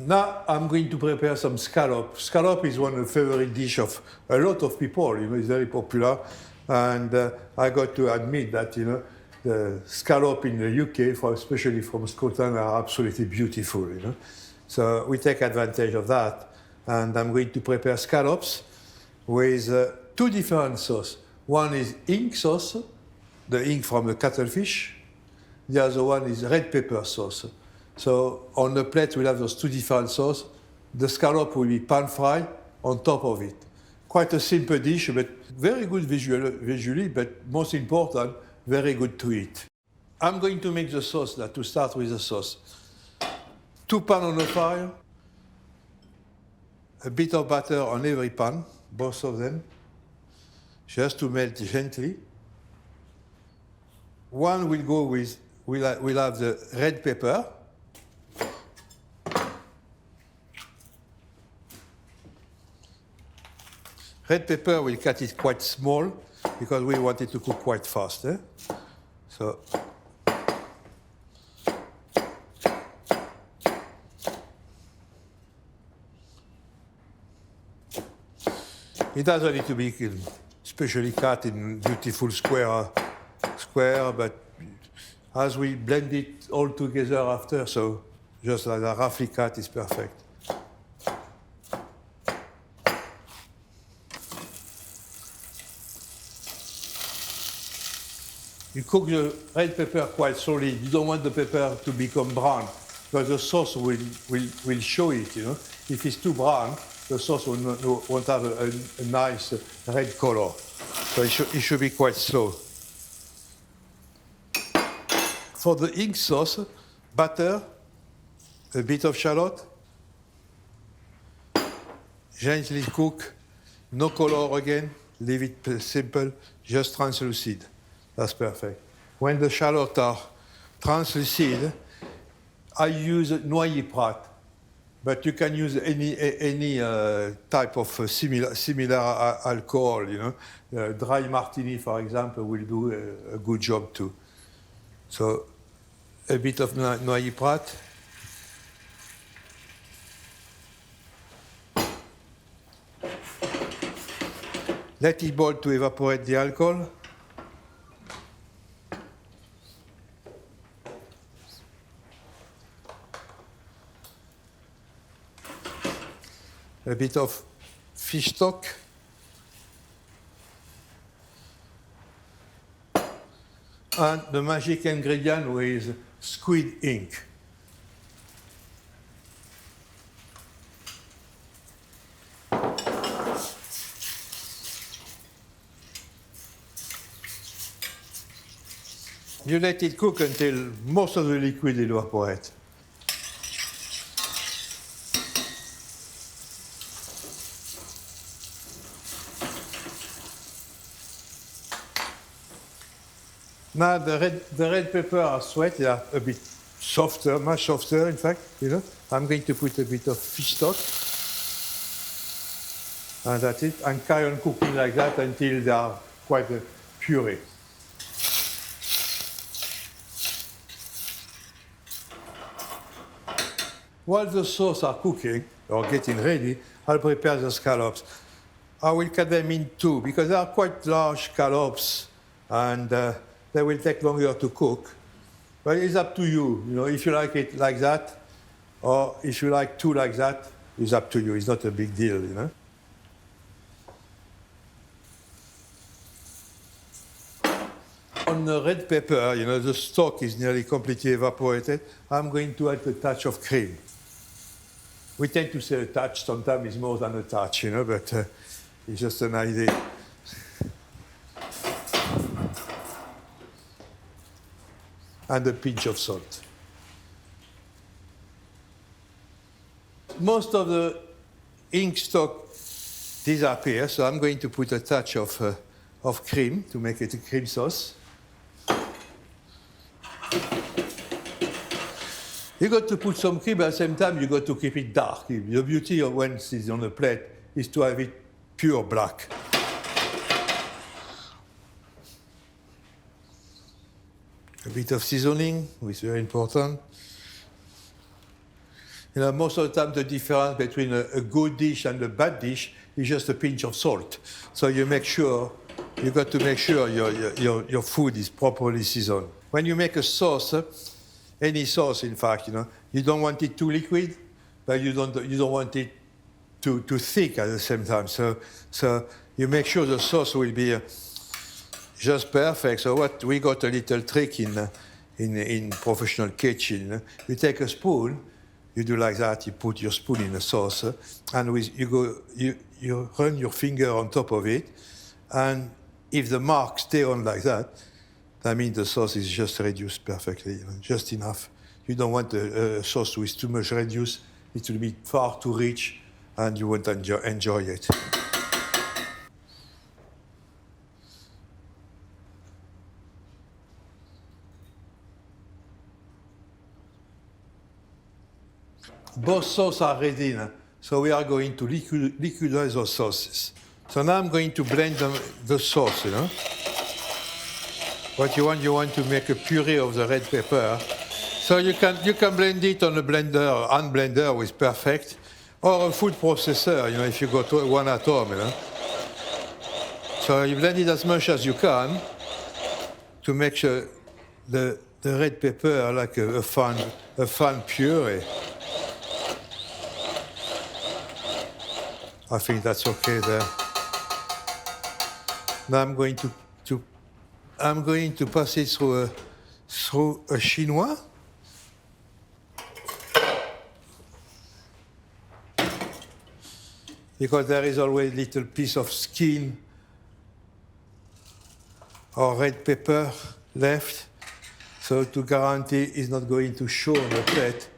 Now I'm going to prepare some scallop. Scallop is one of the favorite dish of a lot of people. It's very popular, and I got to admit that the scallop in the UK, especially from Scotland, are absolutely beautiful. So we take advantage of that, and I'm going to prepare scallops with two different sauces. One is ink sauce, the ink from the cuttlefish. The other one is red pepper sauce. So on the plate, we'll have those two different sauces. The scallop will be pan-fried on top of it. Quite a simple dish, but very good visually, but most important, very good to eat. I'm going to make the sauce now, to start with the sauce. 2 pans on the fire, a bit of butter on every pan, both of them, just to melt gently. One will go with, we'll have the red pepper. Red pepper, we'll cut it quite small because we want it to cook quite fast. So, it doesn't need to be especially cut in beautiful square, but as we blend it all together after, so just like a roughly cut is perfect. You cook the red pepper quite slowly. You don't want the pepper to become brown, because the sauce will show it. If it's too brown, the sauce won't have a nice red color. So it should be quite slow. For the ink sauce, butter, a bit of shallot, gently cook, no color again, leave it simple, just translucid. That's perfect. When the shallots are translucid, I use noyer prat, but you can use any type of similar alcohol. Dry martini, for example, will do a good job too. So a bit of noyer prat. Let it boil to evaporate the alcohol. A bit of fish stock. And the magic ingredient with squid ink. You let it cook until most of the liquid evaporates. Now the red pepper are sweat, they are a bit softer, much softer in fact, I'm going to put a bit of fish stock. And that's it, and carry on cooking like that until they are quite a puree. While the sauce are cooking, or getting ready, I'll prepare the scallops. I will cut them in two, because they are quite large scallops, and they will take longer to cook. But it's up to you, if you like it like that, or if you like two like that, it's up to you. It's not a big deal, On the red pepper, the stock is nearly completely evaporated. I'm going to add a touch of cream. We tend to say a touch, sometimes it's more than a touch, but it's just an idea. And a pinch of salt. Most of the ink stock disappears, so I'm going to put a touch of cream to make it a cream sauce. You got to put some cream, at the same time you got to keep it dark. The beauty of when it's on the plate is to have it pure black. A bit of seasoning, which is very important. You know, most of the time the difference between a good dish and a bad dish is just a pinch of salt. So you got to make sure your food is properly seasoned. When you make a sauce, any sauce, in fact, you know, you don't want it too liquid, but you don't want it too thick at the same time. So you make sure the sauce will be just perfect. So what we got a little trick in professional kitchen. You take a spoon, you do like that. You put your spoon in the sauce, and you run your finger on top of it, and if the marks stay on like that, that means the sauce is just reduced perfectly, you know, just enough. You don't want a sauce with too much reduced. It will be far too rich, and you won't enjoy it. Both sauces are ready now, so we are going to liquidize those sauces. So now I'm going to blend the sauce, you know. What you want to make a puree of the red pepper. So you can blend it on a blender, hand blender with perfect, or a food processor, you know, if you got one at home, you know. So you blend it as much as you can to make sure the red pepper like a fine puree. I think that's okay there. Now I'm going to pass it through a chinois. Because there is always a little piece of skin or red pepper left. So to guarantee it's not going to show on the plate.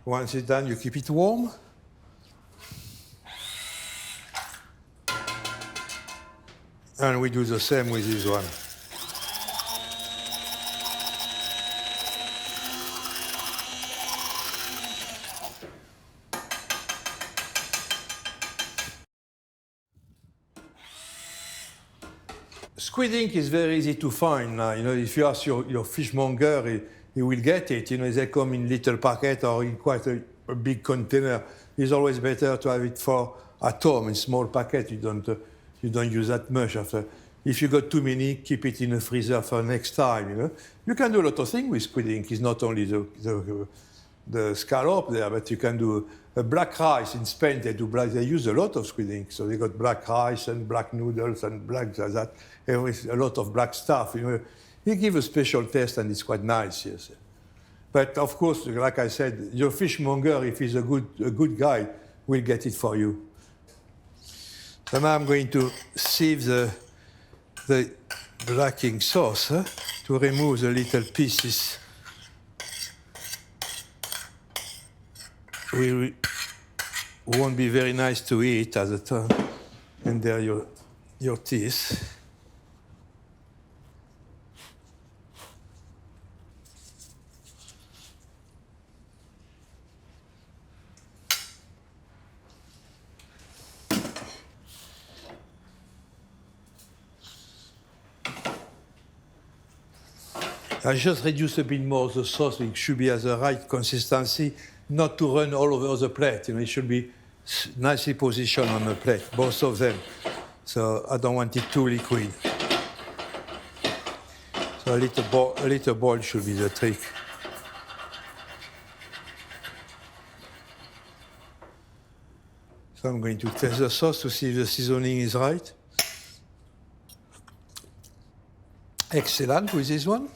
Once it's done, you keep it warm. And we do the same with this one. Squid ink is very easy to find now. You know, if you ask your fishmonger, he will get it. You know, they come in little packet or in quite a big container. It's always better to have it at home in small packet. You don't use that much after. If you got too many, keep it in the freezer for next time. You know, you can do a lot of things with squid ink. It's not only the scallop there, but you can do a black rice in Spain. They use a lot of squid ink. So they got black rice and black noodles and black that. A lot of black stuff. You know, it gives a special taste and it's quite nice. Yes. But of course, like I said, your fishmonger, if he's a good guy, will get it for you. So now I'm going to sieve the black ink sauce to remove the little pieces. We won't be very nice to eat at the time. And there are your teeth. I just reduce a bit more the sauce. It should be at the right consistency, not to run all over the plate. You know, it should be nicely positioned on the plate, both of them. So I don't want it too liquid. So a little boil should be the trick. So I'm going to test the sauce to see if the seasoning is right. Excellent with this one.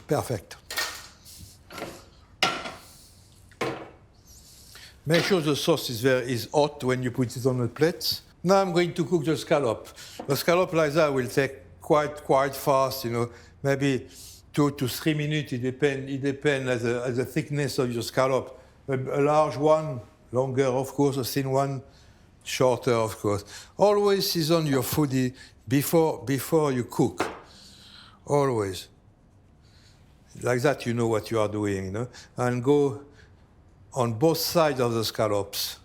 Perfect. Make sure the sauce is hot when you put it on the plate. Now I'm going to cook the scallop. The scallop like that will take quite fast, you know, maybe 2 to 3 minutes. It depends as the thickness of your scallop. A large one, longer of course, a thin one, shorter of course. Always season your food before you cook. Always. Like that, you know what you are doing, you know? And go on both sides of the scallops.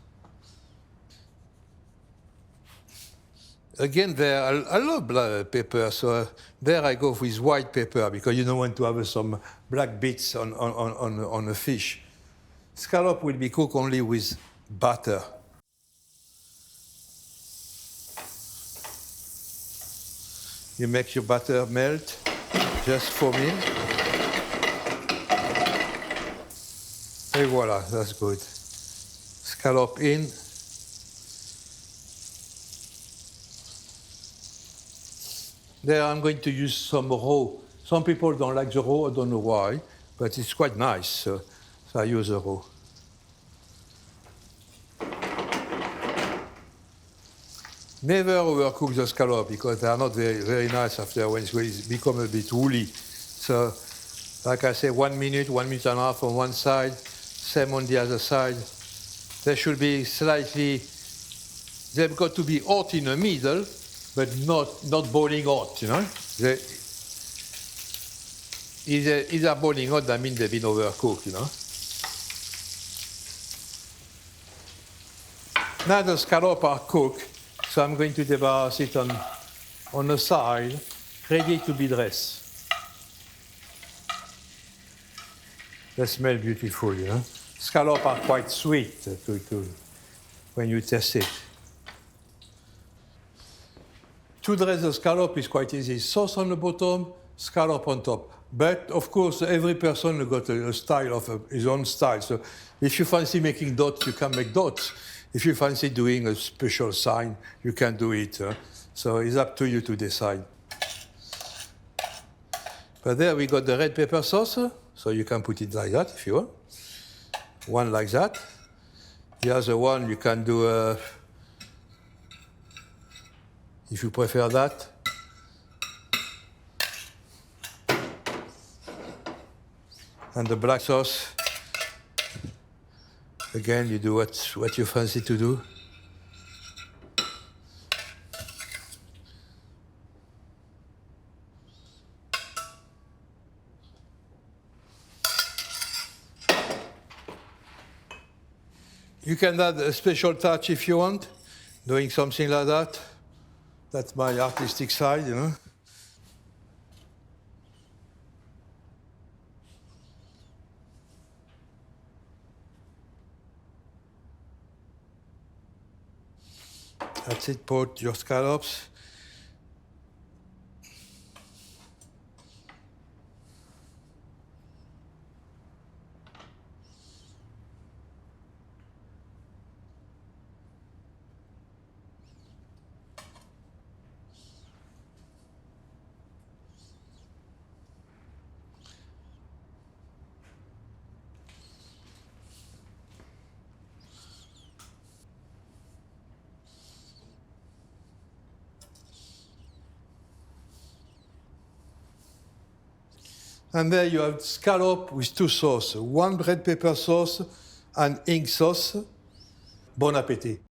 Again, there, I love black pepper, so there I go with white pepper because you don't want to have some black bits on a fish. Scallop will be cooked only with butter. You make your butter melt, just foam in. Et voila, that's good. Scallop in. There I'm going to use some raw. Some people don't like the raw, I don't know why, but it's quite nice, so I use the raw. Never overcook the scallop because they are not very nice after when it's become a bit woolly. So, like I say, 1 minute, 1 minute and a half on one side, same on the other side. They should be slightly, they've got to be hot in the middle, but not boiling hot, you know. If they're boiling hot, that means they've been overcooked, you know. Now the scallops are cooked, so I'm going to debarrass it on the side, ready to be dressed. They smell beautiful, you know. Scallops are quite sweet when you taste it. To dress the scallop is quite easy. Sauce on the bottom, scallop on top. But of course, every person has got a style of his own style. So if you fancy making dots, you can make dots. If you fancy doing a special sign, you can do it. So it's up to you to decide. But there we got the red pepper sauce. So you can put it like that if you want. One like that. The other one you can do, if you prefer that. And the black sauce, again, you do what you fancy to do. You can add a special touch if you want, doing something like that. That's my artistic side, you know. That's it, put your scallops. And there you have scallop with two sauces, one red pepper sauce and ink sauce. Bon appétit.